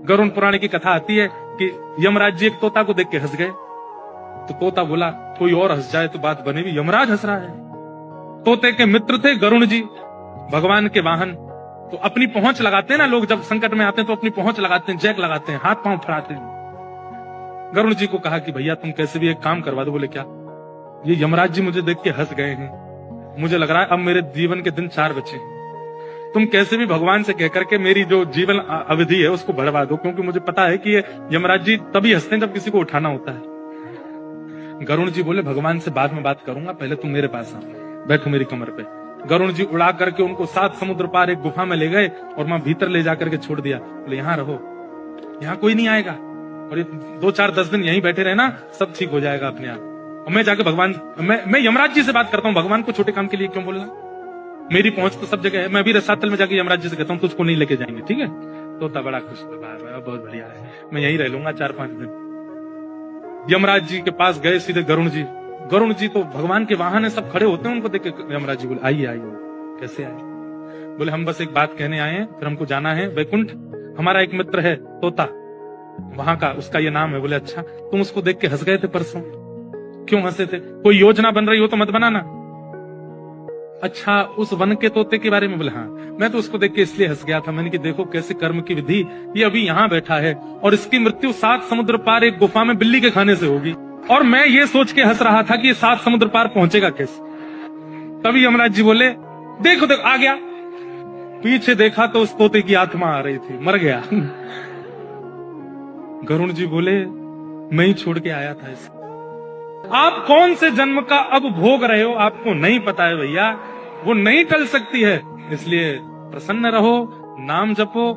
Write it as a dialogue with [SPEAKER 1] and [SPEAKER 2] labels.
[SPEAKER 1] गरुड़ पुराण की कथा आती है कि यमराज जी एक तोता को देख के हंस गए। तो तोता बोला कोई और हंस जाए तो बात बने भी, यमराज हंस रहा है। तोते के मित्र थे गरुड़ जी, भगवान के वाहन। तो अपनी पहुंच लगाते हैं ना लोग, जब संकट में आते हैं तो अपनी पहुंच लगाते हैं, जैक लगाते हैं, हाथ पांव फड़ाते हैं। गरुड़ जी को कहा कि भैया तुम कैसे भी एक काम करवा दो। बोले क्या? ये यमराज जी मुझे देख के हंस गए हैं, मुझे लग रहा है अब मेरे जीवन के दिन 4 बचे हैं। तुम कैसे भी भगवान से कहकर के मेरी जो जीवन अवधि है उसको बढ़वा दो, क्योंकि मुझे पता है कि ये यमराज जी तभी हंसते हैं जब किसी को उठाना होता है। गरुड़ जी बोले भगवान से बाद में बात करूंगा, पहले तुम मेरे पास आओ, बैठो मेरी कमर पे। गरुड़ जी उड़ा करके उनको 7 समुद्र पार एक गुफा में ले गए और वहां भीतर ले जाकर के छोड़ दिया। बोले यहाँ रहो, यहाँ कोई नहीं आएगा, और ये 2-4-10 दिन यहीं बैठे रहना, सब ठीक हो जाएगा अपने आप। और मैं जाके भगवान, मैं यमराज जी से बात करता हूँ, भगवान को छोटे काम के लिए क्यों बोलना, मेरी पहुंच तो सब जगह है। मैं भी रसातल में जाके यमराज जी से कहता हूँ तुझको नहीं लेके जाएंगे, ठीक है? तोता बड़ा खुश हुआ, बहुत बढ़िया है, मैं यहीं रह लूंगा 4-5 दिन। यमराज जी के पास गए सीधे गरुड़ जी। गरुड़ जी तो भगवान के वाहन है, सब खड़े होते हैं, उनको देख के यमराज जी बोले आइए आइए। कैसे आए? बोले हम बस एक बात कहने आए हैं, फिर हमको जाना है वैकुंठ। हमारा एक मित्र है तोता, वहां का, उसका ये नाम है। बोले अच्छा, तुम उसको देख के हंस गए थे परसों, क्यों हंसे थे? कोई योजना बन रही हो तो मत बनाना। अच्छा, उस वन के तोते के बारे में? बोले हाँ, मैं तो उसको देख के इसलिए हंस गया था, मैंने कि देखो कैसे कर्म की विधि, ये अभी यहाँ बैठा है और इसकी मृत्यु 7 समुद्र पार एक गुफा में बिल्ली के खाने से होगी, और मैं ये सोच के हंस रहा था कि ये 7 समुद्र पार पहुंचेगा कैसे। तभी यमराज जी बोले देखो देखो आ गया। पीछे देखा तो उस तोते की आत्मा आ रही थी, मर गया। गरुड़ जी बोले मैं ही छोड़ के आया था इसे। आप कौन से जन्म का अब भोग रहे हो आपको नहीं पता है भैया, वो नहीं टल सकती है, इसलिए प्रसन्न रहो, नाम जपो।